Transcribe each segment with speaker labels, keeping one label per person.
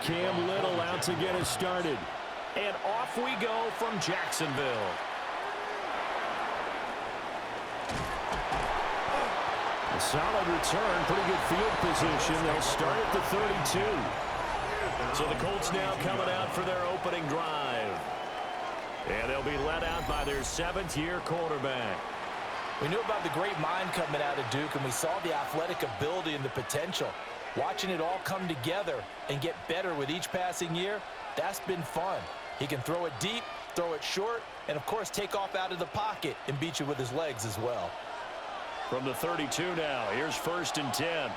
Speaker 1: Cam Little out to get us started. And off we go from Jacksonville. A solid return, pretty good field position. They'll start at the 32. So the Colts now coming out for their opening drive. And they'll be led out by their 7th-year quarterback.
Speaker 2: We knew about the great mind coming out of Duke, and we saw the athletic ability and the potential. Watching it all come together and get better with each passing year, that's been fun. He can throw it deep, throw it short, and, of course, take off out of the pocket and beat you with his legs as well.
Speaker 1: From the 32 now, here's 1st and 10.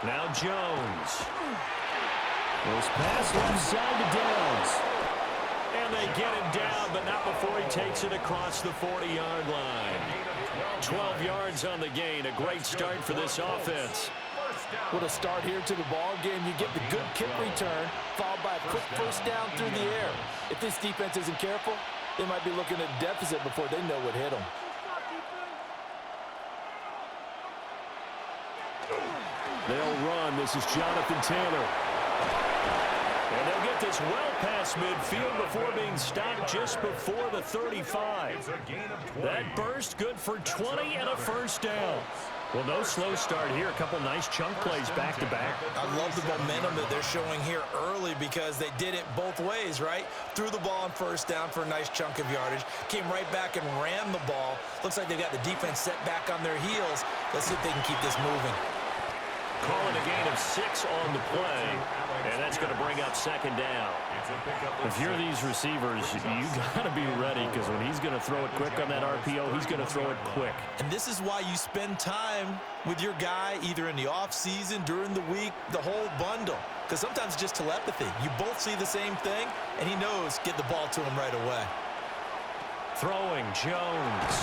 Speaker 1: Now Jones. Goes past left side to Downs. And they get him down, but not before he takes it across the 40-yard line. 12 yards on the gain. A great start for this offense.
Speaker 2: What a start here to the ball game. You get the good kick return, followed by a quick first down through the air. If this defense isn't careful, they might be looking at a deficit before they know what hit them.
Speaker 1: They'll run. This is Jonathan Taylor. And they'll get this well past midfield before being stopped just before the 35. That burst good for 20 and a first down. Well, no slow start here. A couple nice chunk plays back-to-back.
Speaker 2: I love the momentum that they're showing here early because they did it both ways, right? Threw the ball on first down for a nice chunk of yardage. Came right back and ran the ball. Looks like they got the defense set back on their heels. Let's see if they can keep this moving.
Speaker 1: Calling a gain of 6 on the play, and that's going to bring up 2nd down. If you're these receivers, you got to be ready because when he's going to throw it quick on that RPO, he's going to throw it quick.
Speaker 2: And this is why you spend time with your guy either in the offseason, during the week, the whole bundle. Because sometimes it's just telepathy. You both see the same thing, and he knows get the ball to him right away.
Speaker 1: Throwing, Jones.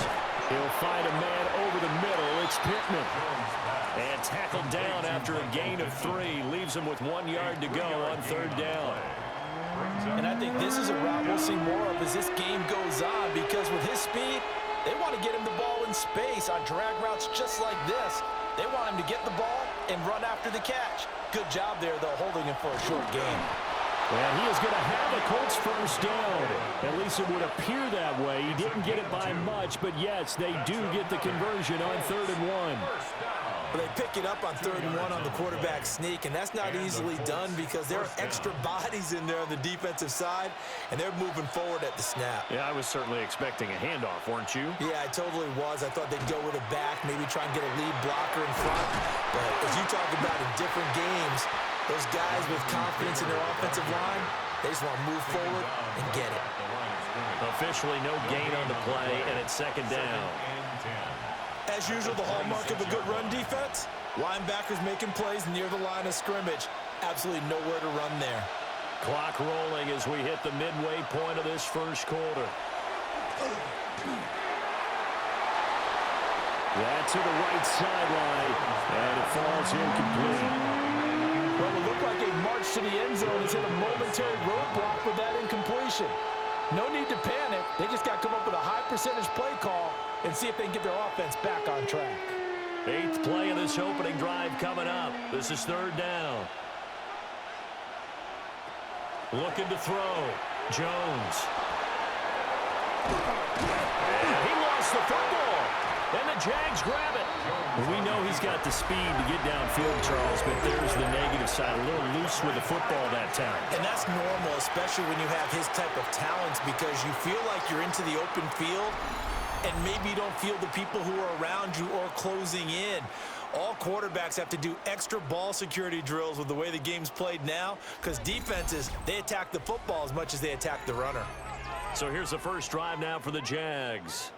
Speaker 1: He'll find a man over the middle. It's Pittman. And tackled down after a gain of 3. Leaves him with 1 yard to go on 3rd down.
Speaker 2: And I think this is a route we'll see more of as this game goes on because with his speed, they want to get him the ball in space on drag routes just like this. They want him to get the ball and run after the catch. Good job there, though, holding him for a short gain.
Speaker 1: And he is going to have the Colts first down. At least it would appear that way. He didn't get it by much, but yes, they do get the conversion on 3rd and 1.
Speaker 2: Well, they pick it up on 3rd and 1 on the quarterback sneak, and that's not easily done because there are extra bodies in there on the defensive side, and they're moving forward at the snap.
Speaker 1: Yeah, I was certainly expecting a handoff, weren't you?
Speaker 2: Yeah, I totally was. I thought they'd go with a back, maybe try and get a lead blocker in front. But as you talk about in different games, those guys with confidence in their offensive line, they just want to move forward and get it.
Speaker 1: Officially no gain on the play, and it's 2nd down.
Speaker 2: As usual, the hallmark of a good run defense, linebackers making plays near the line of scrimmage. Absolutely nowhere to run there.
Speaker 1: Clock rolling as we hit the midway point of this first quarter. That to the right sideline, and it falls incomplete.
Speaker 2: Well, it looked like a march to the end zone has hit a momentary roadblock with that incompletion. No need to panic. They just got to come up with a high percentage play call and see if they can get their offense back on track.
Speaker 1: 8th play of this opening drive coming up. This is 3rd down. Looking to throw. Jones. And he lost the football. And the Jags grab it. We know he's got the speed to get downfield, Charles, but there's the negative side. A little loose with the football that time.
Speaker 2: And that's normal, especially when you have his type of talents, because you feel like you're into the open field and maybe you don't feel the people who are around you or closing in. All quarterbacks have to do extra ball security drills with the way the game's played now because defenses, they attack the football as much as they attack the runner.
Speaker 1: So here's the first drive now for the Jags.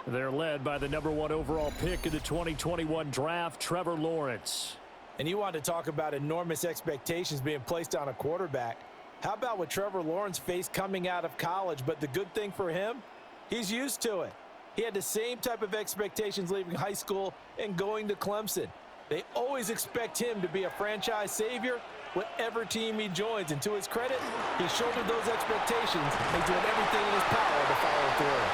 Speaker 1: They're led by the #1 overall pick in the 2021 draft, Trevor Lawrence.
Speaker 2: And you want to talk about enormous expectations being placed on a quarterback. How about what Trevor Lawrence faced coming out of college? But the good thing for him, he's used to it. He had the same type of expectations leaving high school and going to Clemson. They always expect him to be a franchise savior, whatever team he joins. And to his credit, he shouldered those expectations and doing everything in his power to follow through.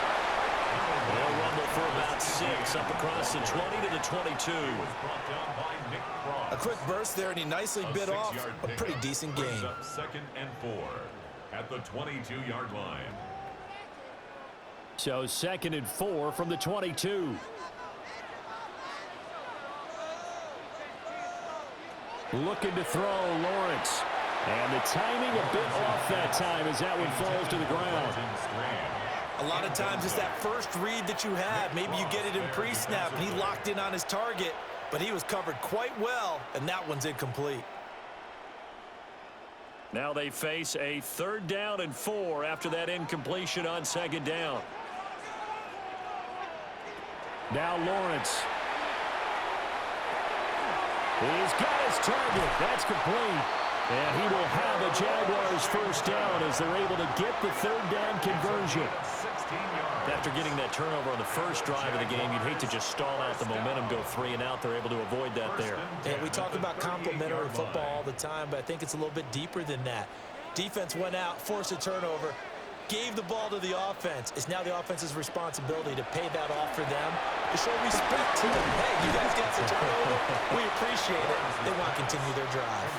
Speaker 1: They'll rumble for about about 6 up across the 20 to the 22.
Speaker 2: A quick burst there, and he nicely bit off a pretty decent gain.
Speaker 3: Second and 4 at the 22-yard line.
Speaker 1: So 2nd and 4 from the 22. Looking to throw, Lawrence. And the timing a bit off that time as that one falls to the ground.
Speaker 2: A lot of times it's that first read that you have. Maybe you get it in pre-snap, and he locked in on his target, but he was covered quite well, and that one's incomplete.
Speaker 1: Now they face a 3rd down and 4 after that incompletion on 2nd down. Now Lawrence. He's got his target. That's complete. And he will have a Jaguars first down as they're able to get the 3rd down conversion. After getting that turnover on the first drive of the game, you'd hate to just stall out the momentum, go 3 and out. They're able to avoid that there.
Speaker 2: And we talk about complementary football all the time, but I think it's a little bit deeper than that. Defense went out, forced a turnover, gave the ball to the offense. It's now the offense's responsibility to pay that off for them, to show respect to them. Hey, you guys got the turnover. We appreciate it. They want to continue their drive.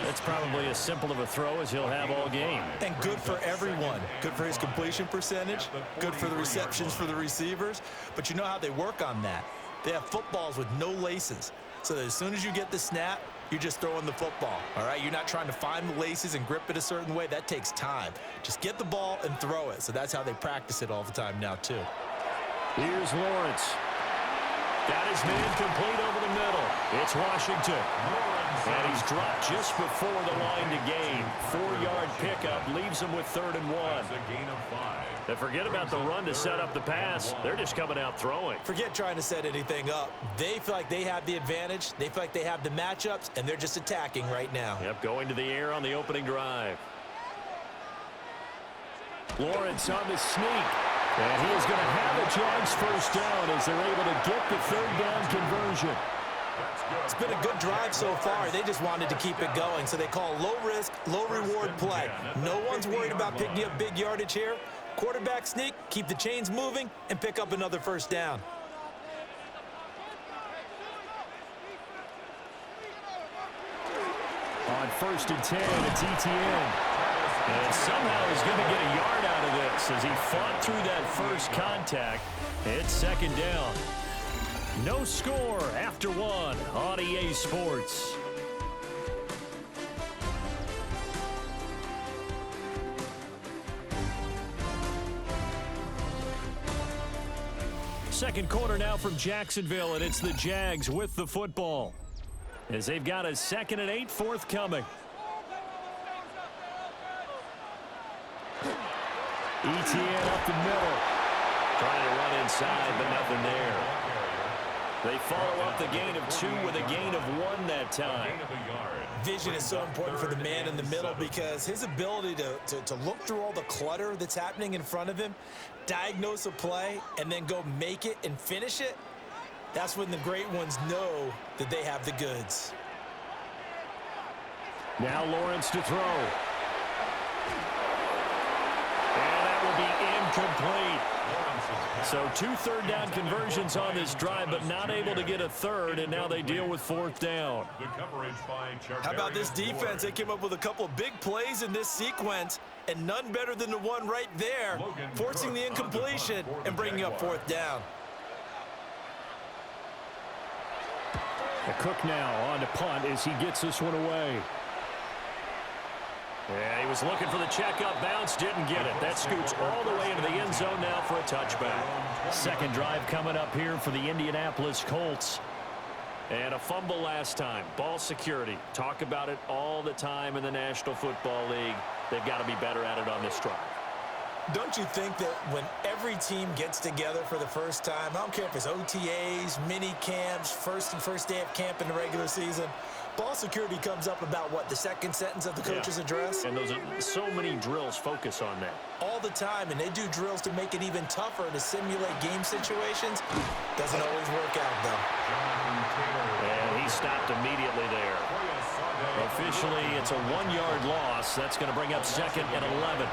Speaker 1: That's probably as simple of a throw as he'll have all game.
Speaker 2: And good for everyone. Good for his completion percentage. Good for the receptions for the receivers. But you know how they work on that. They have footballs with no laces. So that as soon as you get the snap, you're just throwing the football, all right? You're not trying to find the laces and grip it a certain way. That takes time. Just get the ball and throw it. So that's how they practice it all the time now, too.
Speaker 1: Here's Lawrence. Got his man complete over the middle. It's Washington. And he's dropped just before the line to gain. 4-yard pickup leaves him with 3rd and 1. And forget about the run to set up the pass. They're just coming out throwing.
Speaker 2: Forget trying to set anything up. They feel like they have the advantage. They feel like they have the matchups, and they're just attacking right now.
Speaker 1: Yep, going to the air on the opening drive. Lawrence on the sneak. And he is going to have a Jags first down as they're able to get the 3rd down conversion.
Speaker 2: It's been a good drive so far. They just wanted to keep it going, so they call low-risk, low-reward play. No one's worried about picking up big yardage here. Quarterback sneak, keep the chains moving, and pick up another first down.
Speaker 1: On 1st and 10, it's ETN. And somehow he's going to get a yard out of this as he fought through that first contact. It's 2nd down. No score after 1 on EA Sports. Second quarter now from Jacksonville, and it's the Jags with the football as they've got a 2nd and 8 forthcoming. ETN up the middle. Trying to run inside, but nothing there. They follow up the gain of 2 with a gain of 1 that time.
Speaker 2: Vision is so important for the man in the middle because his ability to look through all the clutter that's happening in front of him, diagnose a play, and then go make it and finish it, that's when the great ones know that they have the goods.
Speaker 1: Now Lawrence to throw. And that will be incomplete. So 2 3rd down conversions on this drive, but not able to get a 3rd, and now they deal with 4th down.
Speaker 2: How about this defense? They came up with a couple of big plays in this sequence, and none better than the one right there, forcing the incompletion and bringing up 4th down.
Speaker 1: Cook now on to punt as he gets this one away. Yeah, he was looking for the checkup bounce, didn't get it. That scoots all the way into the end zone now for a touchback. 2nd drive coming up here for the Indianapolis Colts. And a fumble last time. Ball security. Talk about it all the time in the National Football League. They've got to be better at it on this drive.
Speaker 2: Don't you think that when every team gets together for the first time, I don't care if it's OTAs, mini camps, first day of camp in the regular season, ball security comes up about what, the 2nd sentence of the coach's address?
Speaker 1: And those are so many drills focus on that.
Speaker 2: All the time, and they do drills to make it even tougher to simulate game situations. Doesn't always work out, though.
Speaker 1: And he stopped immediately there. Officially, it's a 1-yard loss. That's going to bring up 2nd and 11.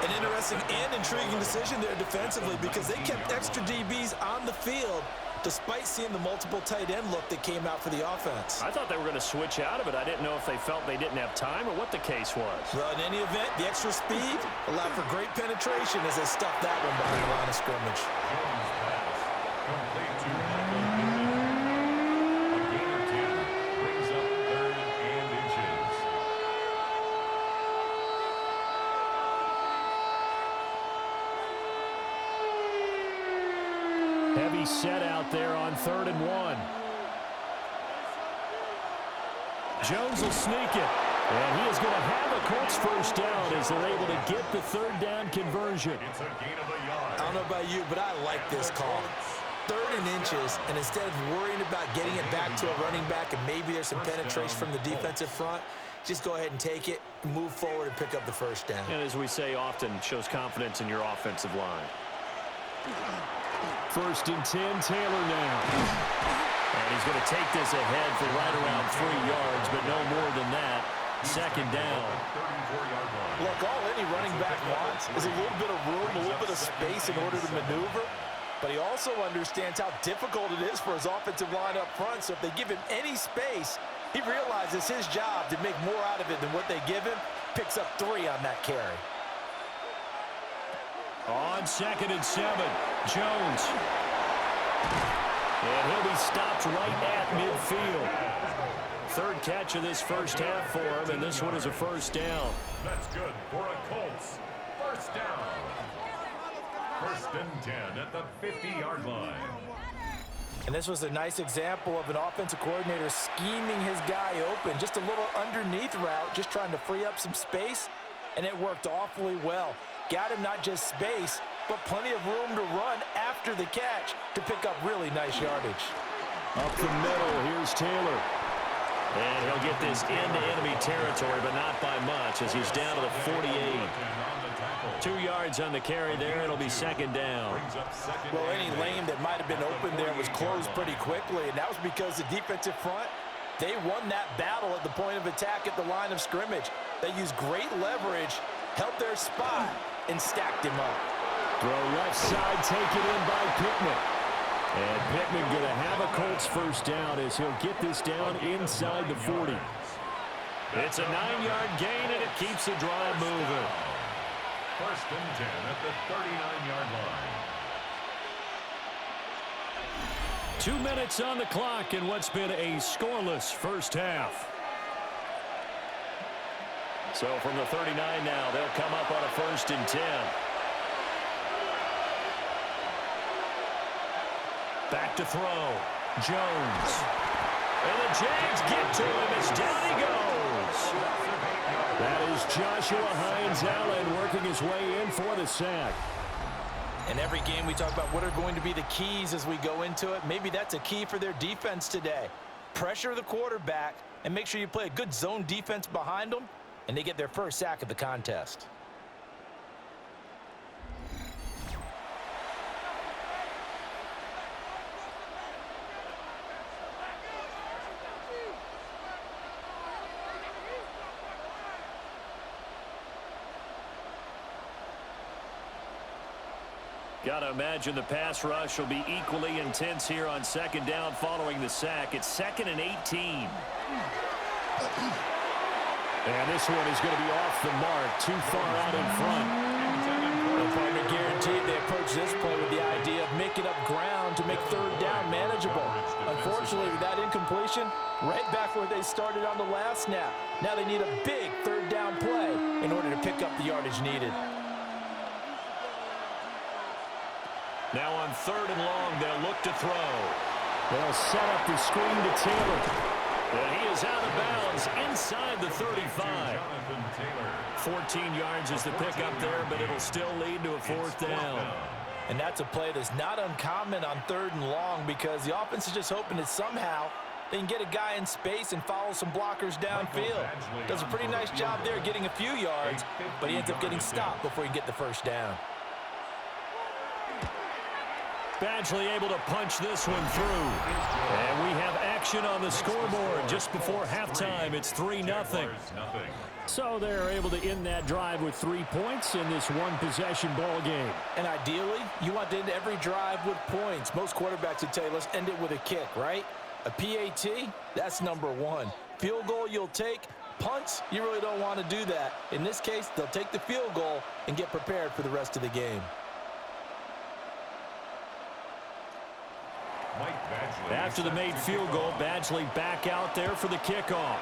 Speaker 2: An interesting and intriguing decision there defensively because they kept extra DBs on the field despite seeing the multiple tight end look that came out for the offense.
Speaker 1: I thought they were going to switch out of it. I didn't know if they felt they didn't have time or what the case was.
Speaker 2: Well, in any event, the extra speed allowed for great penetration as they stuffed that one behind the line of scrimmage.
Speaker 3: Complete to Michael Pittman. A gain of 10 brings up 3rd and inches.
Speaker 1: Heavy set out there on 3rd and 1. Jones will sneak it. And he is going to have a Colts first down as they're able to get the 3rd down conversion.
Speaker 3: It's a gain of a yard.
Speaker 2: I don't know about you, but I like this call. 3rd and inches, and instead of worrying about getting it back to a running back and maybe there's some penetration from the defensive front, just go ahead and take it, move forward, and pick up the first down.
Speaker 1: And as we say often, shows confidence in your offensive line. 1st and 10, Taylor now. And he's going to take this ahead for right around 3 yards, but no more than that. 2nd down.
Speaker 2: Look, all any running back wants is a little bit of room, a little bit of space in order to maneuver. But he also understands how difficult it is for his offensive line up front. So if they give him any space, he realizes his job to make more out of it than what they give him. Picks up 3 on that carry.
Speaker 1: On 2nd and 7, Jones. And he'll be stopped right at midfield. 3rd catch of this first half for him, and this one is a first down.
Speaker 3: That's good for a Colts. First down. 1st and 10 at the 50-yard line.
Speaker 2: And this was a nice example of an offensive coordinator scheming his guy open. Just a little underneath route, just trying to free up some space, and it worked awfully well. Got him not just space, but plenty of room to run after the catch to pick up really nice yardage.
Speaker 1: Up the middle, here's Taylor. And he'll get this into enemy territory, but not by much as he's down to the 48. 2 yards on the carry there. It'll be 2nd down.
Speaker 2: Well, any lane that might have been open there was closed pretty quickly, and that was because the defensive front, they won that battle at the point of attack at the line of scrimmage. They used great leverage, held their spot, and stacked him up.
Speaker 1: Throw left side, take it in by Pittman. And Pittman going to have a Colts first down as he'll get this down inside the 40. It's a 9-yard gain, and it keeps the drive moving.
Speaker 3: 1st and 10 at the 39-yard line.
Speaker 1: 2 minutes on the clock in what's been a scoreless first half. So from the 39 now, they'll come up on a 1st and 10. Back to throw. Jones. And the Jags get to him as down he goes. That is Joshua Hines-Allen working his way in for the sack.
Speaker 2: In every game we talk about what are going to be the keys as we go into it. Maybe that's a key for their defense today. Pressure the quarterback and make sure you play a good zone defense behind them, and they get their first sack of the contest.
Speaker 1: Got to imagine the pass rush will be equally intense here on 2nd down following the sack. It's 2nd and 18. And this one is going to be off the mark, too far out in front.
Speaker 2: The partner guaranteed they approach this play with the idea of making up ground to make 3rd down manageable. Unfortunately, with that incompletion, right back where they started on the last snap. Now they need a big 3rd down play in order to pick up the yardage needed.
Speaker 1: Now on 3rd and long, they'll look to throw. They'll set up the screen to Taylor. And he is out of bounds inside the 35. 14 yards is the pickup there, but it'll still lead to a 4th down.
Speaker 2: And that's a play that's not uncommon on 3rd and long because the offense is just hoping that somehow they can get a guy in space and follow some blockers downfield. Does a pretty nice job there getting a few yards, but he ends up getting stopped before he can get the first down.
Speaker 1: Badgley able to punch this one through. And we have action possession on the scoreboard. Just before halftime, it's 3-0. So they're able to end that drive with 3 points in this one-possession ball game.
Speaker 2: And ideally, you want to end every drive with points. Most quarterbacks would tell you, let's end it with a kick, right? A PAT, that's number one. Field goal you'll take. Punts, you really don't want to do that. In this case, they'll take the field goal and get prepared for the rest of the game.
Speaker 1: After the made field goal, Badgley back out there for the kickoff.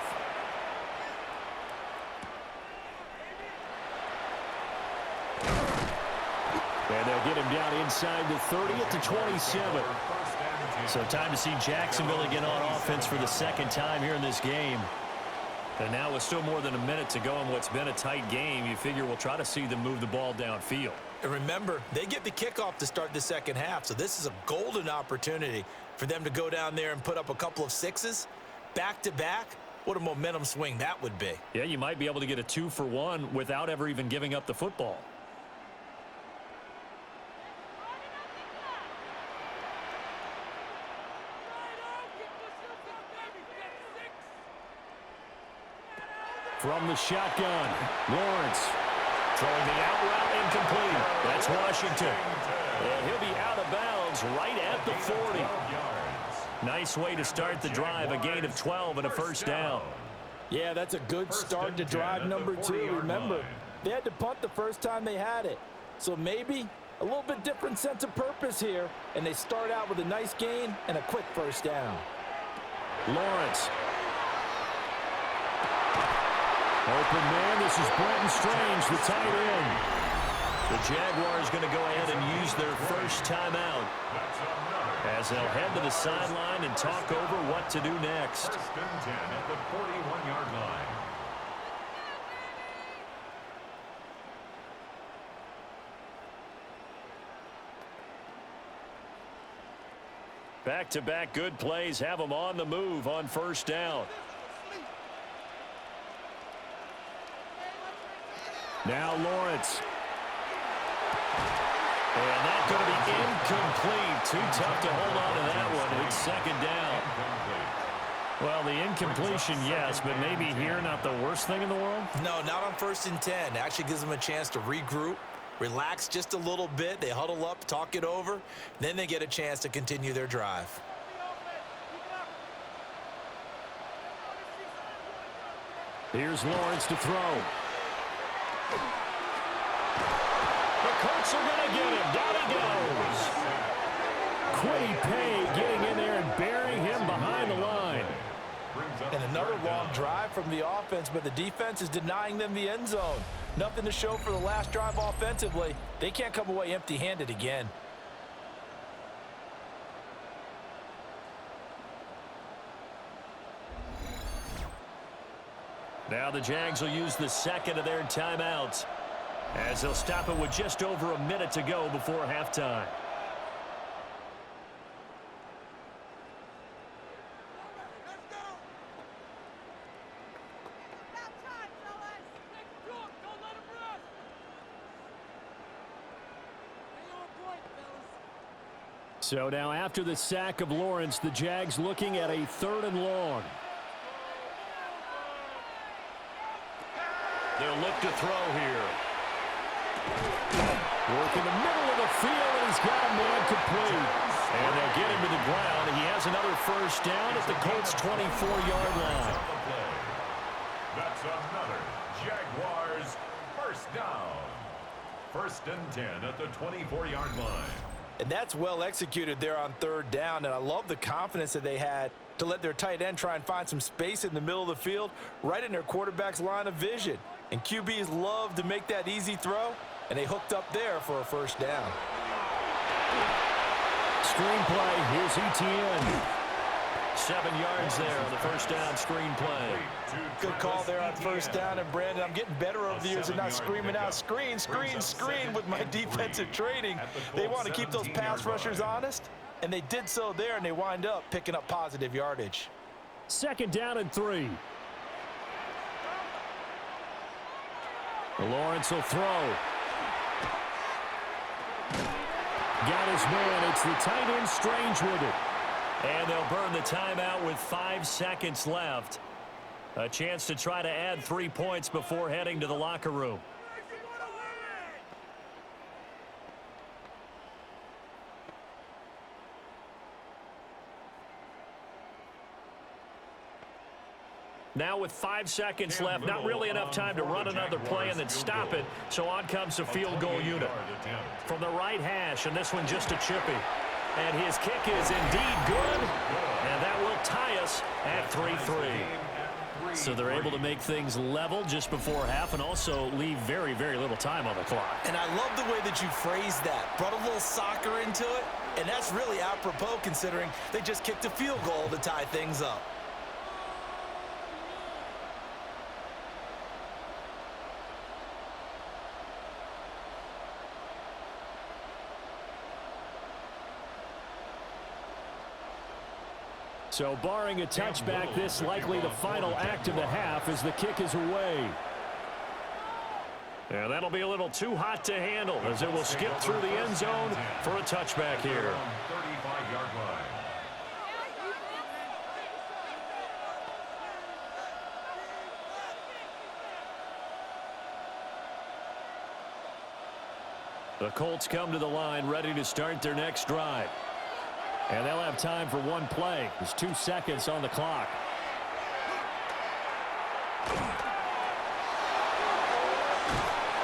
Speaker 1: And they'll get him down inside the 30 at the 27. So time to see Jacksonville again on offense for the second time here in this game. And now with still more than a minute to go in what's been a tight game, you figure we'll try to see them move the ball downfield.
Speaker 2: And remember, they get the kickoff to start the second half, so this is a golden opportunity for them to go down there and put up a couple of sixes back-to-back. What a momentum swing that would be.
Speaker 1: Yeah, you might be able to get a 2-for-1 without ever even giving up the football. From the shotgun, Lawrence throwing the out route incomplete. That's Washington. And he'll be out of bounds right at the 40. Nice way to start the drive, a gain of 12 and a first down.
Speaker 2: Yeah, that's a good start to drive number 2. Remember, they had to punt the first time they had it. So maybe a little bit different sense of purpose here, and they start out with a nice gain and a quick first down.
Speaker 1: Lawrence. Open man, this is Brenton Strange, the tight end. The Jaguars going to go ahead and use their first timeout as they'll head to the sideline and talk over what to do next.
Speaker 3: First and 10 at the 41-yard line.
Speaker 1: Back-to-back good plays have them on the move on first down. Now Lawrence. And that's going to be incomplete. Too tough to hold on to that one. It's second down. Well, the incompletion, yes, but maybe here not the worst thing in the world?
Speaker 2: No, not on first and 10. Actually gives them a chance to regroup, relax just a little bit. They huddle up, talk it over. Then they get a chance to continue their drive.
Speaker 1: Here's Lawrence to throw. The Colts are going to get him. Down he goes. Quiddy Pay getting in there and burying him behind the line.
Speaker 2: And another long drive from the offense, but the defense is denying them the end zone. Nothing to show for the last drive offensively. They can't come away empty-handed again.
Speaker 1: Now the Jags will use the second of their timeouts as they'll stop it with just over a minute to go before halftime. So now after the sack of Lawrence, the Jags looking at a 3rd and long. They'll look to throw here. Work in the middle of the field, and he's got a man complete. And they'll get him to the ground, and he has another first down at the Colts' 24-yard line.
Speaker 3: That's another Jaguars first down. First and 10 at the 24-yard line.
Speaker 2: And that's well executed there on 3rd down, and I love the confidence that they had to let their tight end try and find some space in the middle of the field, right in their quarterback's line of vision. And QBs love to make that easy throw, and they hooked up there for a first down.
Speaker 1: Screenplay, here's ETN. 7 yards there on the first down screenplay.
Speaker 2: Good call there on first down, and Brandon, I'm getting better over the years and not screaming out screen, screen, screen with my defensive training. They want to keep those pass rushers honest, and they did so there, and they wind up picking up positive yardage.
Speaker 1: 2nd down and 3. Lawrence will throw. Got his man. It's the tight end Strange with it. And they'll burn the timeout with 5 seconds left. A chance to try to add 3 points before heading to the locker room. Now with 5 seconds left, not really enough time to run another play and then stop it. So on comes the field goal unit. From the right hash, and this one just a chippy. And his kick is indeed good. And that will tie us at 3-3. So they're able to make things level just before half and also leave very, very little time on the clock.
Speaker 2: And I love the way that you phrased that. Brought a little soccer into it. And that's really apropos considering they just kicked a field goal to tie things up.
Speaker 1: So barring a touchback, this likely the final act of the half as the kick is away. And that'll be a little too hot to handle as it will skip through the end zone for a touchback here.
Speaker 3: 35-yard line.
Speaker 1: The Colts come to the line ready to start their next drive. And they'll have time for one play. There's 2 seconds on the clock.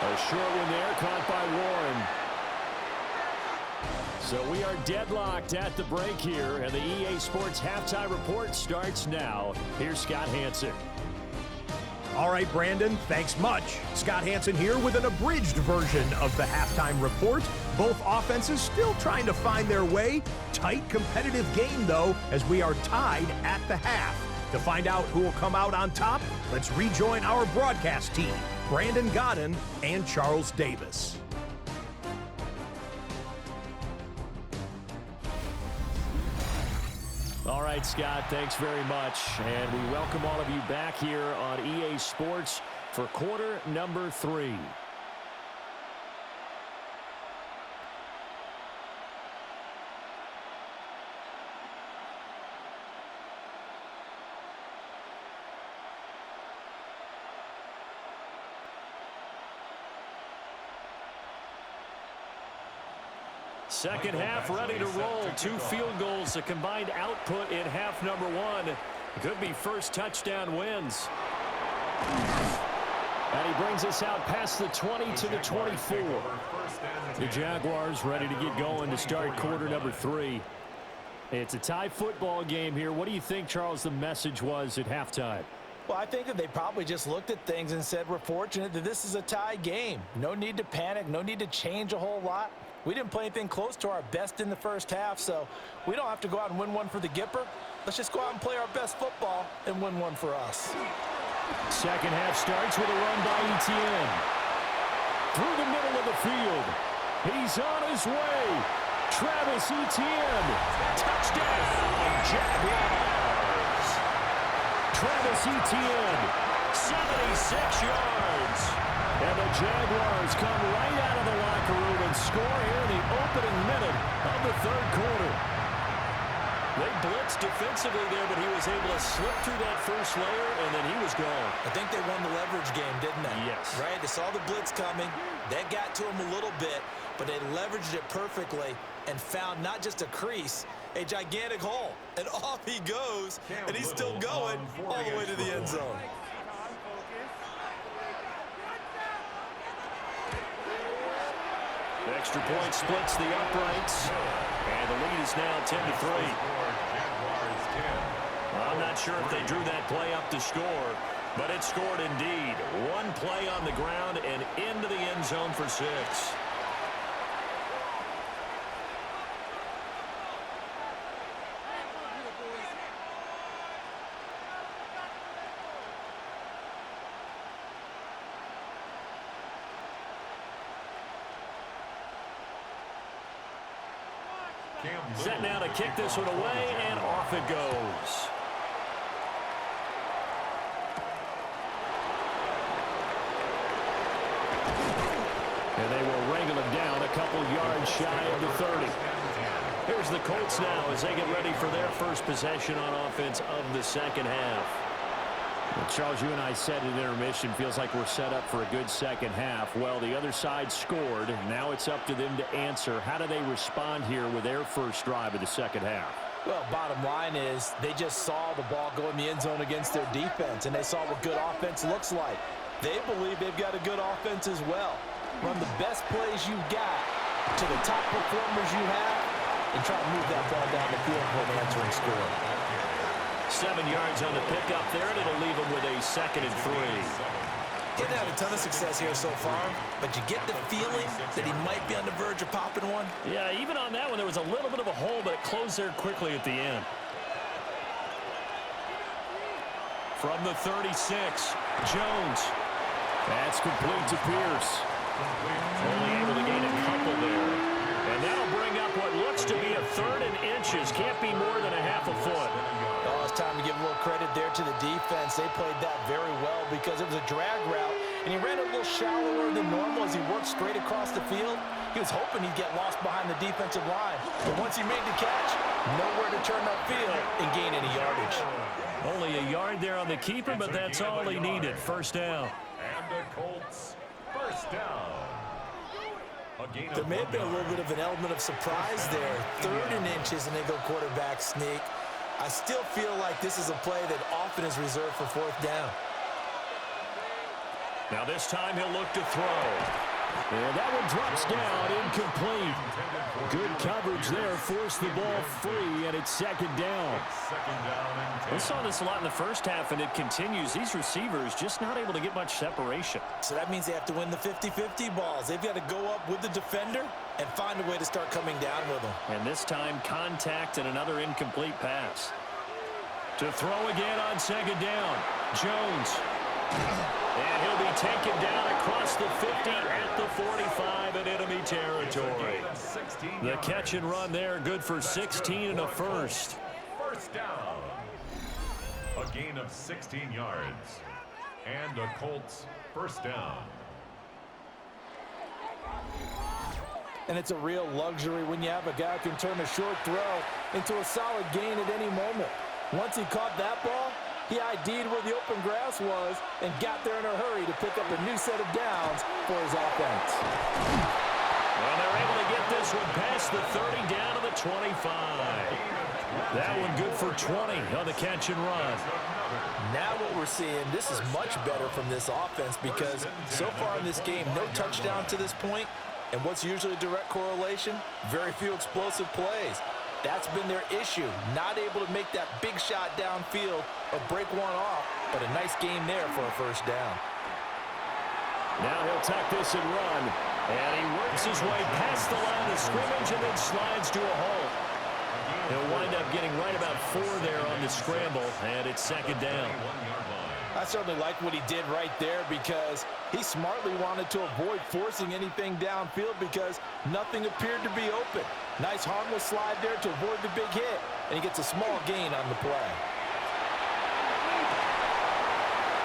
Speaker 1: A short one there, caught by Warren. So we are deadlocked at the break here, and the EA Sports Halftime Report starts now. Here's Scott Hanson.
Speaker 4: All right, Brandon, thanks much. Scott Hanson here with an abridged version of the halftime report. Both offenses still trying to find their way. Tight, competitive game, though, as we are tied at the half. To find out who will come out on top, let's rejoin our broadcast team, Brandon Godden and Charles Davis.
Speaker 1: All right, Scott, thanks very much. And we welcome all of you back here on EA Sports for quarter number 3. Second half ready to roll. 2 field goals, a combined output in half number 1. Could be first touchdown wins. And he brings us out past the 20 to the 24. The Jaguars ready to get going to start quarter number 3. It's a tie football game here. What do you think, Charles, the message was at halftime?
Speaker 2: Well, I think that they probably just looked at things and said, we're fortunate that this is a tie game. No need to panic, no need to change a whole lot. We didn't play anything close to our best in the first half, so we don't have to go out and win one for the Gipper. Let's just go out and play our best football and win one for us.
Speaker 1: Second half starts with a run by Etienne. Through the middle of the field. He's on his way. Travis Etienne. Touchdown, Jaguars. Travis Etienne, 76 yards. And the Jaguars come right out of the locker room and score here in the opening minute of the third quarter. They blitzed defensively there, but he was able to slip through that first layer, and then he was gone.
Speaker 2: I think they won the leverage game, didn't they?
Speaker 1: Yes.
Speaker 2: Right? They saw the blitz coming. That got to him a little bit, but they leveraged it perfectly and found not just a crease, a gigantic hole. And off he goes, and he's still going all the way to the end zone.
Speaker 1: Extra point splits the uprights, and the lead is now 10-3. I'm not sure if they drew that play up to score, but it scored indeed. One play on the ground and into the end zone for 6. Set now to kick this one away, and off it goes. And they will wrangle him down a couple yards shy of the 30. Here's the Colts now as they get ready for their first possession on offense of the second half.
Speaker 5: Well, Charles, you and I said at intermission, feels like we're set up for a good second half. Well, the other side scored. Now it's up to them to answer. How do they respond here with their first drive of the second half?
Speaker 2: Well, bottom line is they just saw the ball go in the end zone against their defense, and they saw what good offense looks like. They believe they've got a good offense as well. Run the best plays you've got to the top performers you have and try to move that ball down the field for an answering score.
Speaker 1: 7 yards on the pickup there, and it'll leave them with a 2nd and 3.
Speaker 2: Didn't have a ton of success here so far, but you get the feeling that he might be on the verge of popping one.
Speaker 1: Yeah, even on that one, there was a little bit of a hole, but it closed there quickly at the end. From the 36, Jones.
Speaker 5: That's complete to Pierce.
Speaker 1: Only able to gain a couple there. And that'll bring up what looks to be a 3rd and inches. Can't be more than a half a foot.
Speaker 2: Oh, it's time to give a little credit there to the defense. They played that very well because it was a drag route, and he ran a little shallower than normal as he worked straight across the field. He was hoping he'd get lost behind the defensive line. But once he made the catch, nowhere to turn upfield and gain any yardage.
Speaker 1: Only a yard there on the keeper, but that's all he needed. First down.
Speaker 3: And the Colts, first down.
Speaker 2: There may have been a little bit of an element of surprise there. 3rd and inches, and they go quarterback sneak. I still feel like this is a play that often is reserved for 4th down.
Speaker 1: Now this time he'll look to throw. And that one drops down, incomplete. Good coverage there, forced the ball free, and it's 2nd down. We saw this a lot in the first half, and it continues. These receivers just not able to get much separation.
Speaker 2: So that means they have to win the 50-50 balls. They've got to go up with the defender and find a way to start coming down with them.
Speaker 1: And this time, contact and another incomplete pass. To throw again on 2nd down, Jones. And he'll be taken down across the 50 at the 45 in enemy territory. The catch and run there, good for 16 and a first.
Speaker 3: First down. A gain of 16 yards. And the Colts, first down.
Speaker 2: And it's a real luxury when you have a guy who can turn a short throw into a solid gain at any moment. Once he caught that ball, he ID'd where the open grass was and got there in a hurry to pick up a new set of downs for his offense.
Speaker 1: Well, they're able to get this one past the 30 down to the 25. That one good for 20 on the catch and run.
Speaker 2: Now what we're seeing, this is much better from this offense because so far in this game, no touchdown to this point, and what's usually a direct correlation? Very few explosive plays. That's been their issue, not able to make that big shot downfield or break one off, but a nice game there for a first down.
Speaker 1: Now he'll tuck this and run, and he works his way past the line of scrimmage and then slides to a halt. He'll wind up getting right about 4 there on the scramble, and it's 2nd down.
Speaker 2: I certainly like what he did right there because he smartly wanted to avoid forcing anything downfield because nothing appeared to be open. Nice harmless slide there to avoid the big hit, and he gets a small gain on the play.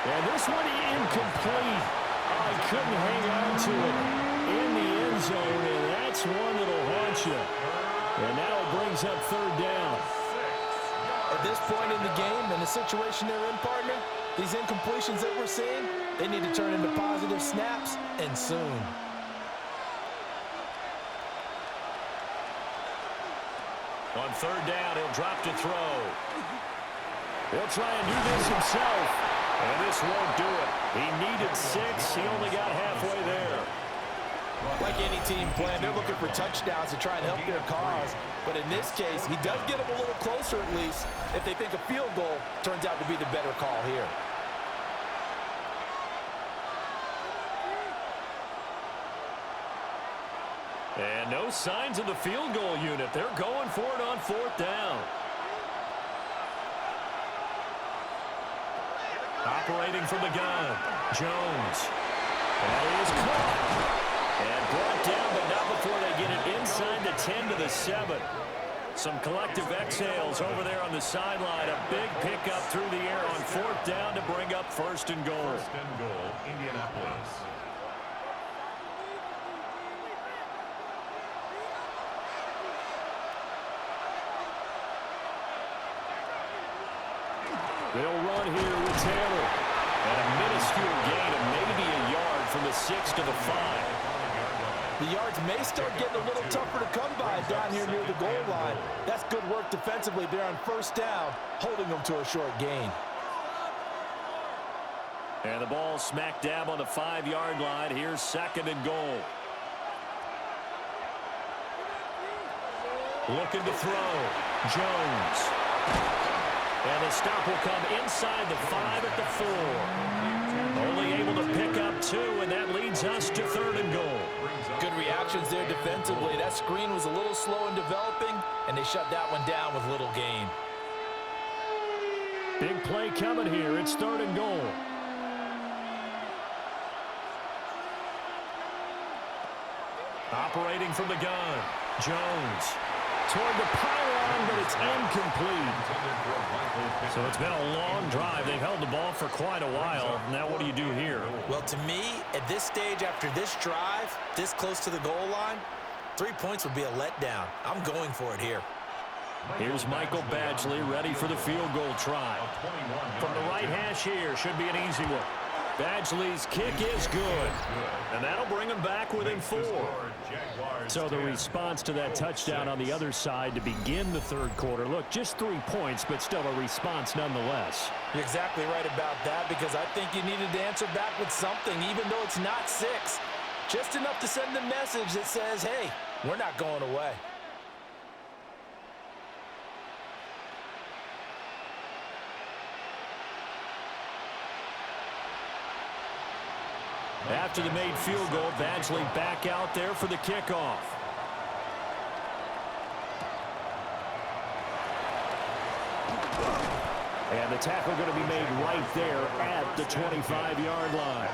Speaker 1: And this one incomplete. Oh, he couldn't hang on to it in the end zone, and that's one that'll haunt you. And now it brings up 3rd down.
Speaker 2: At this point in the game, and the situation they're in, partner, these incompletions that we're seeing, they need to turn into positive snaps, and soon.
Speaker 1: On 3rd down, he'll drop to throw. He'll try and do this himself, and this won't do it. He needed 6. He only got halfway there.
Speaker 2: Like any team plan, they're looking for touchdowns to try and help their cause. But in this case, he does get them a little closer at least if they think a field goal turns out to be the better call here.
Speaker 1: And no signs of the field goal unit. They're going for it on 4th down. Operating from the gun, Jones. And he is caught. And brought down, but not before they get it inside the 10 to the 7. Some collective exhales over there on the sideline. A big pickup through the air on 4th down to bring up 1st and goal.
Speaker 3: 1st and goal, Indianapolis.
Speaker 1: They'll run here with Taylor. And a minuscule gain of maybe a yard from the 6 to the 5.
Speaker 2: The yards may start getting a little tougher to come by down here near the goal line. That's good work defensively there on first down, holding them to a short gain.
Speaker 1: And the ball smack dab on the 5-yard line. Here's 2nd and goal. Looking to throw. Jones. And the stop will come inside the 5 at the 4. Only able to pick up 2, and that leads us to 3rd and goal.
Speaker 2: Good reactions there defensively. That screen was a little slow in developing, and they shut that one down with little gain.
Speaker 1: Big play coming here. It's 3rd and goal. Operating from the gun. Jones. Toward the pylon, but it's incomplete. So it's been a long drive. They've held the ball for quite a while. Now what do you do here?
Speaker 2: Well, to me, at this stage after this drive, this close to the goal line, 3 points would be a letdown. I'm going for it here.
Speaker 1: Here's Michael Badgley ready for the field goal try. From the right hash here, should be an easy one. Badgley's kick is good. And that'll bring him back within 4. So the response to that touchdown on the other side to begin the 3rd quarter. Look, just 3 points, but still a response nonetheless.
Speaker 2: You're exactly right about that, because I think you needed to answer back with something, even though it's not 6. Just enough to send a message that says, hey, we're not going away.
Speaker 1: After the made field goal, Badgley back out there for the kickoff. And the tackle going to be made right there at the 25-yard line.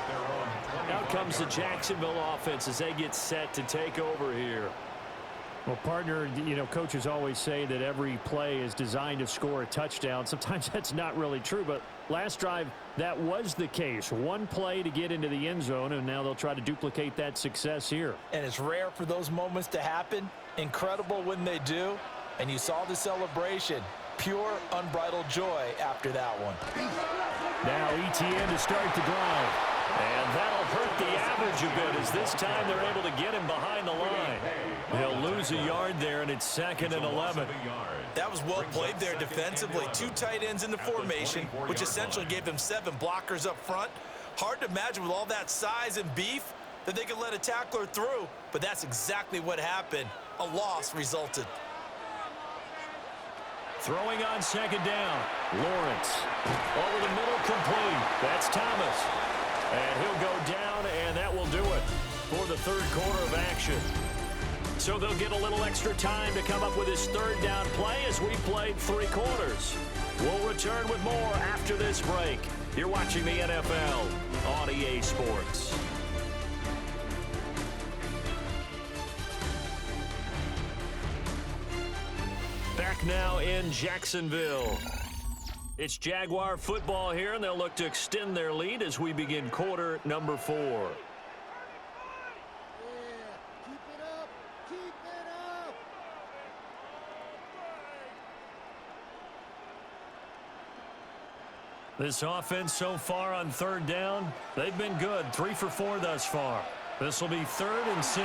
Speaker 1: Out comes the Jacksonville offense as they get set to take over here.
Speaker 5: Well, partner, you know, coaches always say that every play is designed to score a touchdown. Sometimes that's not really true, but last drive, that was the case. One play to get into the end zone, and now they'll try to duplicate that success here.
Speaker 2: And it's rare for those moments to happen. Incredible when they do. And you saw the celebration. Pure, unbridled joy after that one.
Speaker 5: Now ETN to start the drive.
Speaker 1: And that'll hurt the average a bit, as this time they're able to get him behind the line. They'll lose a yard there, and it's 2nd and 11.
Speaker 2: That was well played there defensively. 2 tight ends in the formation, which essentially gave them 7 blockers up front. Hard to imagine with all that size and beef that they could let a tackler through, but that's exactly what happened. A loss resulted.
Speaker 1: Throwing on 2nd down. Lawrence. Over the middle, complete. That's Thomas. And he'll go down, and that will do it for the 3rd quarter of action. So they'll get a little extra time to come up with his 3rd down play as we played 3 quarters. We'll return with more after this break. You're watching the NFL on EA Sports. Back now in Jacksonville. It's Jaguar football here, and they'll look to extend their lead as we begin quarter number 4. This offense so far on 3rd down, they've been good. 3 for 4 thus far. This will be 3rd and 6.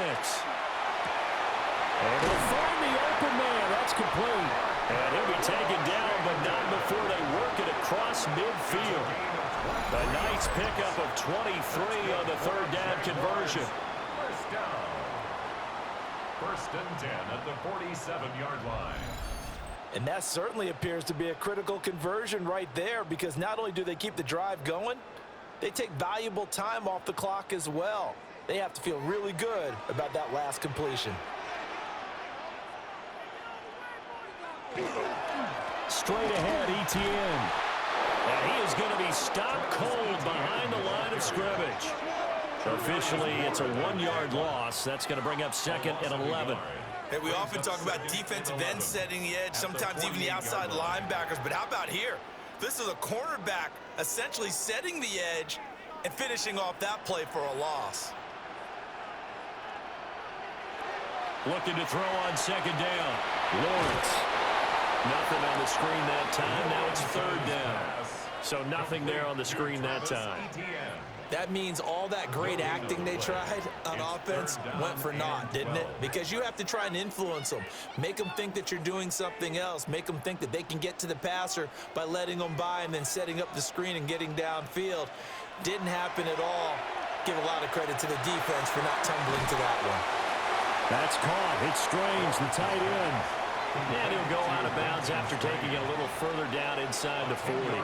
Speaker 1: And they'll find the open man. That's complete. And he'll be taken down, but not before they work it across midfield. A nice pickup of 23 on the 3rd down conversion.
Speaker 3: First down. 1st and 10 at the 47-yard line.
Speaker 2: And that certainly appears to be a critical conversion right there, because not only do they keep the drive going, they take valuable time off the clock as well. They have to feel really good about that last completion.
Speaker 1: Straight ahead, ETN. And he is going to be stopped cold behind the line of scrimmage. Officially, it's a 1-yard loss. That's going to bring up 2nd and 11.
Speaker 2: Hey, we often talk about defensive ends setting the edge, sometimes even the outside linebackers, but how about here? This is a cornerback essentially setting the edge and finishing off that play for a loss.
Speaker 1: Looking to throw on 2nd down. Lawrence. Nothing on the screen that time. Now it's 3rd down.
Speaker 5: So nothing there on the screen that time.
Speaker 2: That means all that great acting they tried on offense went for naught, didn't it? Because you have to try and influence them. Make them think that you're doing something else. Make them think that they can get to the passer by letting them by and then setting up the screen and getting downfield. Didn't happen at all. Give a lot of credit to the defense for not tumbling to that one.
Speaker 5: That's caught. It's Strange, the tight end. And he'll go out of bounds after taking it a little further down inside the 40.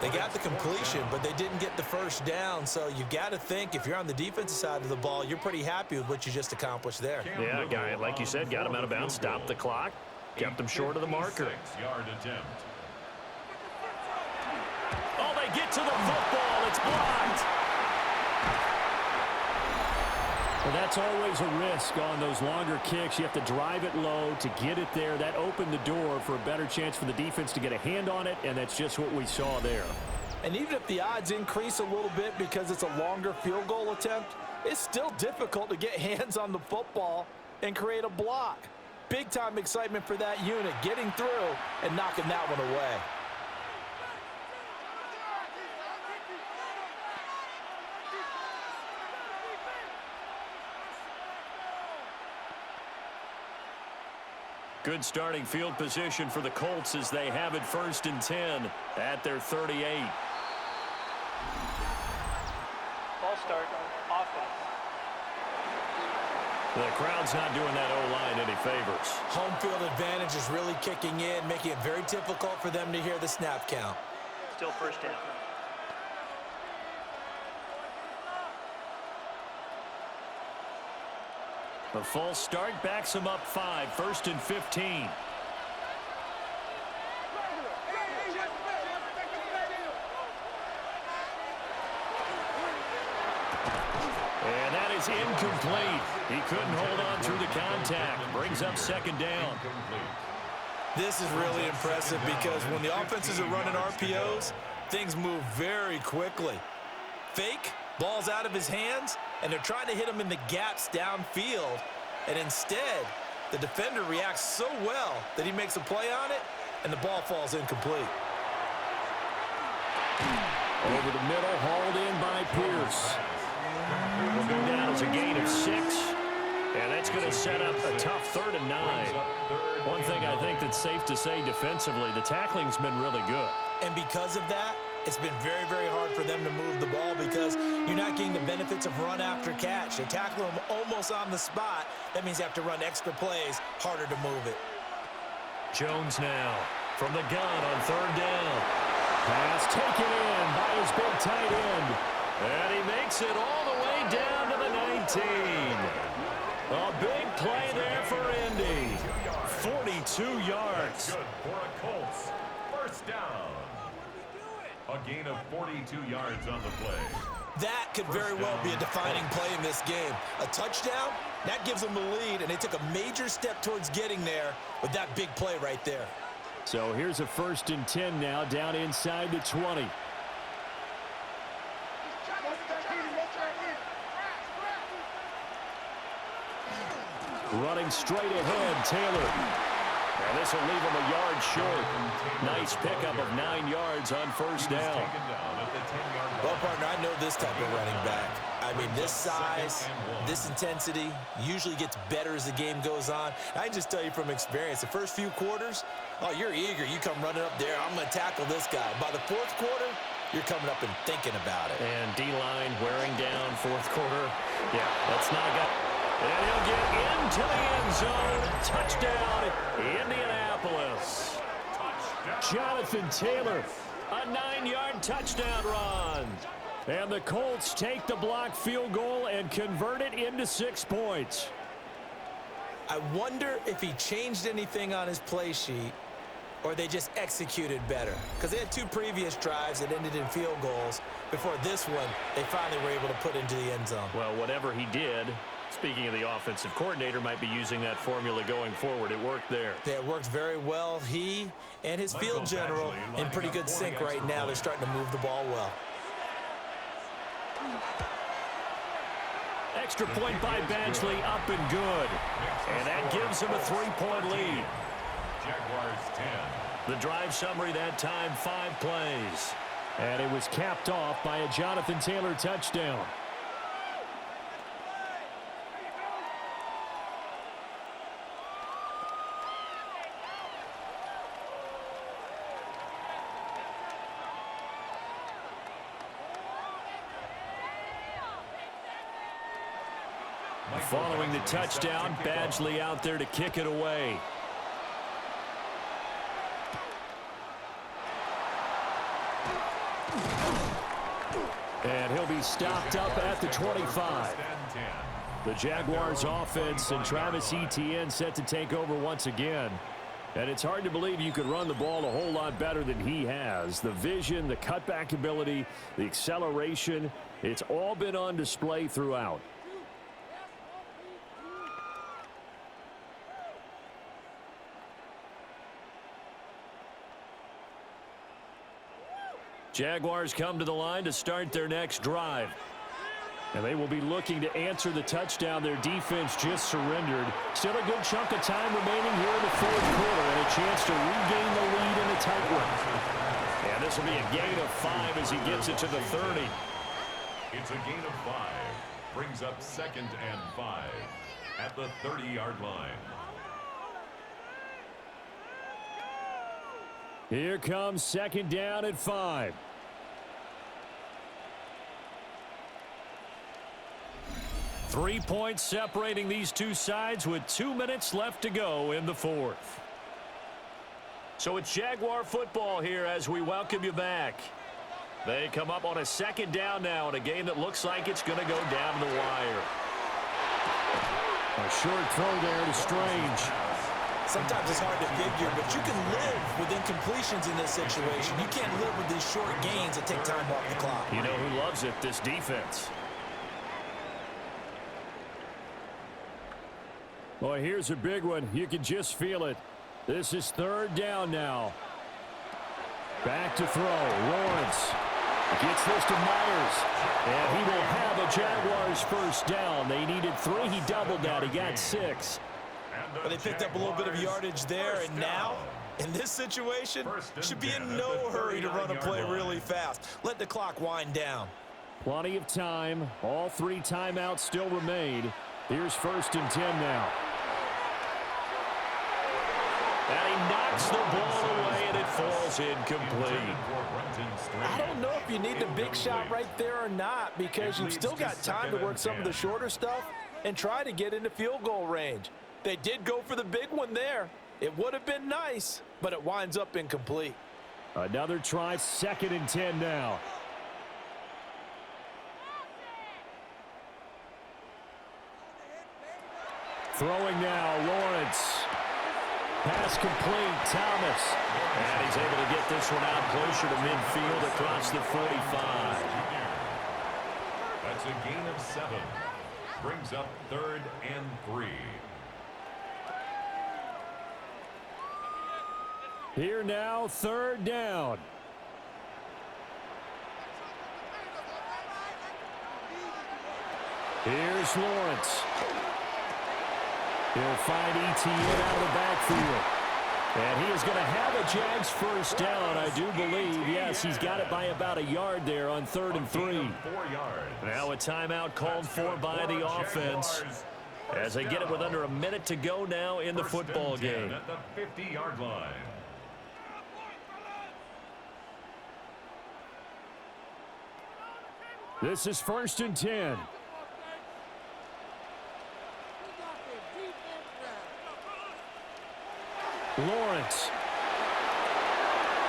Speaker 2: They got the completion, but they didn't get the first down. So you got to think if you're on the defensive side of the ball, you're pretty happy with what you just accomplished there.
Speaker 5: Yeah, guy, like you said, got him out of bounds, stopped the clock, kept him short of the marker.
Speaker 3: 6-yard attempt.
Speaker 5: Oh, they get to the football. It's blocked. Well, that's always a risk on those longer kicks. You have to drive it low to get it there. That opened the door for a better chance for the defense to get a hand on it, and that's just what we saw there.
Speaker 2: And even if the odds increase a little bit because it's a longer field goal attempt, it's still difficult to get hands on the football and create a block. Big-time excitement for that unit, getting through and knocking that one away.
Speaker 5: Good starting field position for the Colts as they have it 1st and 10 at their 38.
Speaker 6: Ball start, offense.
Speaker 5: The crowd's not doing that O-line any favors.
Speaker 2: Home field advantage is really kicking in, making it very difficult for them to hear the snap count.
Speaker 6: Still first down.
Speaker 5: The false start backs them up 5, 1st and 15. And that is incomplete. He couldn't hold on through the contact. Brings up 2nd down.
Speaker 2: This is really impressive because when the offenses are running RPOs, things move very quickly. Fake, ball's out of his hands, and they're trying to hit him in the gaps downfield. And instead, the defender reacts so well that he makes a play on it, and the ball falls incomplete.
Speaker 5: Over the middle, hauled in by Pierce. Will go down as a gain of 6. And that's going to set up a tough 3rd and 9. One thing I think that's safe to say defensively, the tackling's been really good.
Speaker 2: And because of that, it's been very, very hard for them to move the ball because you're not getting the benefits of run after catch. They tackle them almost on the spot. That means you have to run extra plays, harder to move it.
Speaker 5: Jones now from the gun on 3rd down. Pass taken in by his big tight end. And he makes it all the way down to the 19. A big play there for Indy. 42 yards.
Speaker 3: Good for a Colts. First down. A gain of 42 yards on the play.
Speaker 2: That could very well be a defining play in this game. A touchdown, that gives them the lead, and they took a major step towards getting there with that big play right there.
Speaker 5: So here's a 1st and 10 now down inside the 20. Running straight ahead, Taylor. And this will leave him a yard short. Nice pickup of 9 yards on 1st down.
Speaker 2: Well, partner, I know this type of running back. I mean, this size, this intensity usually gets better as the game goes on. I can just tell you from experience, the first few quarters, oh, you're eager. You come running up there. I'm going to tackle this guy. By the 4th quarter, you're coming up and thinking about it.
Speaker 5: And D-line wearing down 4th quarter. Yeah, that's not a guy. And he'll get into the end zone. Touchdown, Indianapolis. Jonathan Taylor, a 9-yard touchdown run. And the Colts take the block field goal and convert it into 6 points.
Speaker 2: I wonder if he changed anything on his play sheet or they just executed better. Because they had 2 previous drives that ended in field goals. Before this one, they finally were able to put into the end zone.
Speaker 5: Well, whatever he did, speaking of the offensive coordinator, might be using that formula going forward. It worked there.
Speaker 2: Yeah, it worked very well. He and his field general in pretty good sync right now. They're starting to move the ball well.
Speaker 5: Extra point by Badgley, up and good. And that gives him a 3-point lead.
Speaker 3: Jaguars 10,
Speaker 1: The drive summary that time, 5 plays.
Speaker 5: And it was capped off by a Jonathan Taylor touchdown.
Speaker 1: Following the touchdown, Badgley out there to kick it away.
Speaker 5: And he'll be stopped up at the 25.
Speaker 1: The Jaguars offense and Travis Etienne set to take over once again. And it's hard to believe you could run the ball a whole lot better than he has. The vision, the cutback ability, the acceleration, it's all been on display throughout. Jaguars come to the line to start their next drive.
Speaker 5: And they will be looking to answer the touchdown their defense just surrendered. Still a good chunk of time remaining here in the fourth quarter and a chance to regain the lead in a tight one.
Speaker 1: And this will be a gain of 5 as he gets it to the 30.
Speaker 3: It's a gain of 5. Brings up 2nd and 5 at the 30-yard line.
Speaker 5: Here comes 2nd down at 5.
Speaker 1: Three points separating these two sides with 2 minutes left to go in the fourth. So it's Jaguar football here as we welcome you back. They come up on a 2nd down now in a game that looks like it's going to go down the wire.
Speaker 5: A short throw there to Strange.
Speaker 2: Sometimes it's hard to figure, but you can live with incompletions in this situation. You can't live with these short gains that take time off the clock.
Speaker 1: You know who loves it? This defense.
Speaker 5: Boy, here's a big one. You can just feel it. This is 3rd down now. Back to throw. Lawrence gets this to Myers. And he will have a Jaguars first down. They needed 3. He doubled that. He got 6.
Speaker 2: But they picked up a little bit of yardage there, and now, in this situation, should be in no hurry to run a play really fast. Let the clock wind down.
Speaker 5: Plenty of time. All 3 timeouts still remain. Here's 1st and 10 now.
Speaker 1: And he knocks the ball away, and it falls incomplete.
Speaker 2: I don't know if you need the big shot right there or not, because you've still got time to work some of the shorter stuff and try to get into field goal range. They did go for the big one there. It would have been nice, but it winds up incomplete.
Speaker 5: Another try, 2nd and 10 now. Throwing now, Lawrence. Pass complete, Thomas.
Speaker 1: And he's able to get this one out closer to midfield across the 45.
Speaker 3: That's a gain of 7. Brings up 3rd and 3.
Speaker 5: Here now, 3rd down. Here's Lawrence. He'll find Etienne out of the backfield. And he is going to have a Jags first down, I do believe. Yes, he's got it by about a yard there on 3rd and 3.
Speaker 3: 4 yards.
Speaker 1: Now a timeout called for by the offense as they get it with under a minute to go now in the football game.
Speaker 3: At the 50-yard line.
Speaker 5: This is 1st and 10. Lawrence.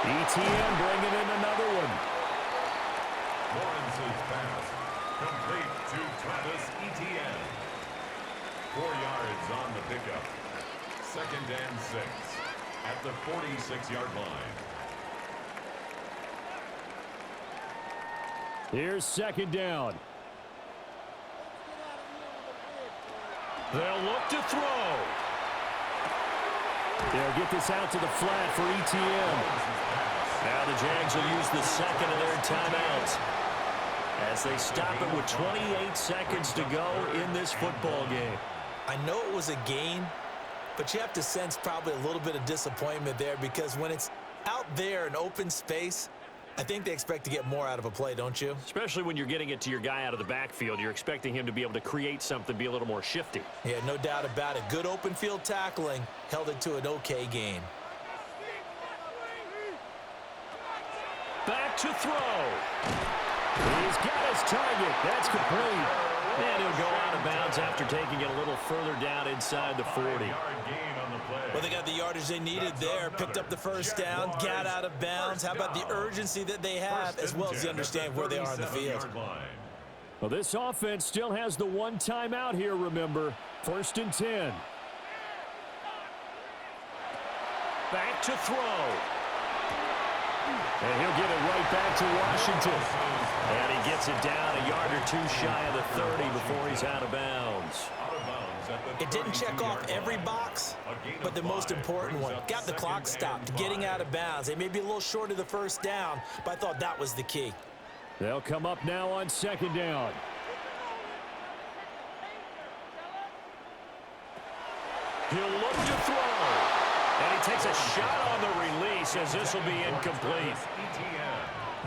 Speaker 5: Etienne bringing in another one.
Speaker 3: Lawrence's pass complete to Travis Etienne. 4 yards on the pickup. 2nd and 6 at the 46-yard line.
Speaker 5: Here's 2nd down.
Speaker 1: They'll look to throw.
Speaker 5: They'll get this out to the flat for Etienne.
Speaker 1: Now the Jags will use the 2nd of their timeouts as they stop it with 28 seconds to go in this football game.
Speaker 2: I know it was a gain, but you have to sense probably a little bit of disappointment there, because when it's Out there in open space, I think they expect to get more out of a play, don't you?
Speaker 5: Especially when you're getting it to your guy out of the backfield. You're expecting him to be able to create something, be a little more shifty.
Speaker 2: Yeah, no doubt about it. Good open field tackling held it to an okay game.
Speaker 5: Back to throw. He's got his target. That's complete. And he'll go out of bounds after taking it a little further down inside the 40.
Speaker 2: Well, they got the yardage they needed there, picked up the first down, got out of bounds. How about the urgency that they have, as well as the understanding where they are in the field?
Speaker 5: Well, this offense still has the one timeout here, remember. 1st and 10. Back to throw. And he'll get it right back to Washington. And he gets it down a yard or two shy of the 30 before he's out of bounds.
Speaker 2: It didn't check off every box, but the most important one. Got the clock stopped, getting out of bounds. They may be a little short of the first down, but I thought that was the key.
Speaker 5: They'll come up now on 2nd down. He'll look to throw. And he takes a shot on the release as this will be incomplete.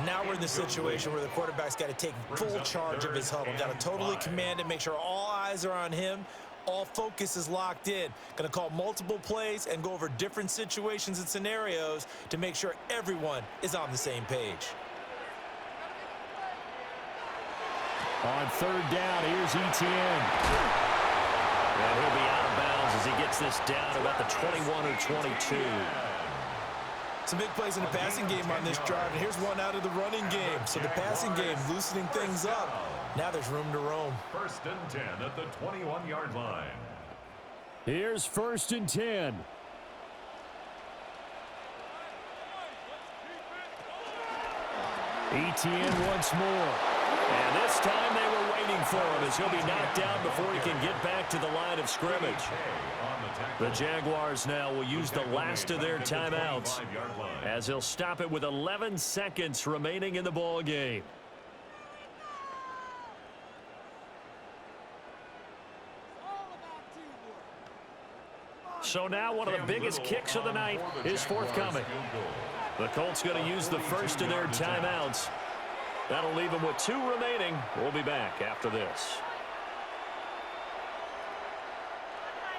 Speaker 2: Now we're in the situation where the quarterback's got to take full charge of his huddle. Got to totally command it, make sure all eyes are on him. All focus is locked in. Going to call multiple plays and go over different situations and scenarios to make sure everyone is on the same page.
Speaker 5: On 3rd down, here's Etienne. And he'll be out of bounds as he gets this down about the 21 or 22.
Speaker 2: Some big plays in the passing game on this drive, and here's one out of the running game. So the passing game loosening things up. Now there's room to roam.
Speaker 3: 1st and 10 at the 21-yard line.
Speaker 5: Here's 1st and 10. Etienne once more. And this time they were waiting for him as he'll be knocked down before he can get back to the line of scrimmage. The Jaguars now will use the last of their timeouts as they'll stop it with 11 seconds remaining in the ball game. So now one of the biggest kicks of the night is forthcoming. The Colts going to use the first of their timeouts. That'll leave them with 2 remaining. We'll be back after this.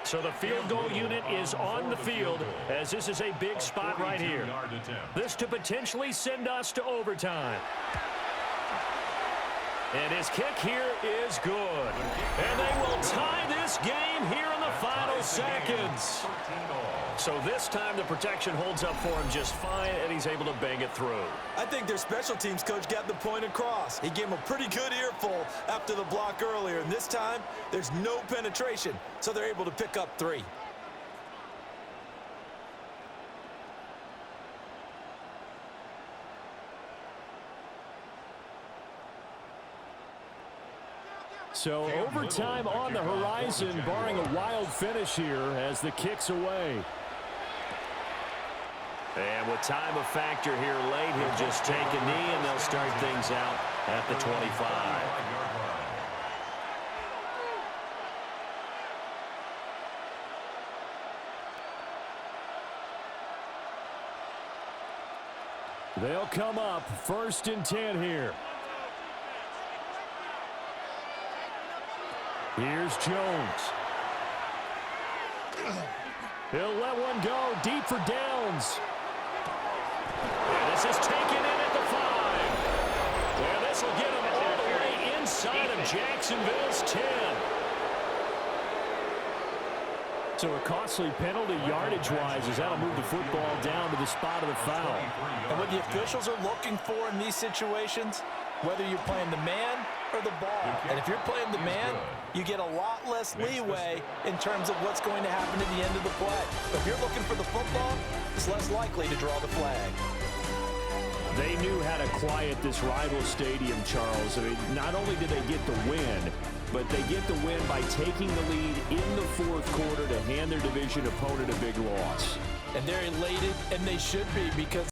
Speaker 5: So the field goal unit is on the field as this is a big spot right here. This to potentially send us to overtime. And his kick here is good. And they will tie this game here in the final seconds. So this time the protection holds up for him just fine, and he's able to bang it through.
Speaker 2: I think their special teams coach got the point across. He gave him a pretty good earful after the block earlier, and this time there's no penetration, so they're able to pick up 3.
Speaker 5: So overtime on the horizon, barring a wild finish here as the kick's away. And with time a factor here late, he'll just take a knee and they'll start things out at the 25. They'll come up 1st and 10 here. Here's Jones. He'll let one go deep for Downs. And this is taken in at the 5. And this will get him all the way inside of Jacksonville's 10. So a costly penalty yardage-wise as that'll move the football down to the spot of the foul.
Speaker 2: And what the officials are looking for in these situations, whether you're playing the man or the ball. And if you're playing the man, you get a lot less leeway in terms of what's going to happen at the end of the play. But if you're looking for the football, it's less likely to draw the flag.
Speaker 5: They knew how to quiet this rival stadium, Charles. I mean, not only did they get the win, but they get the win by taking the lead in the 4th quarter to hand their division opponent a big loss.
Speaker 2: And they're elated, and they should be, because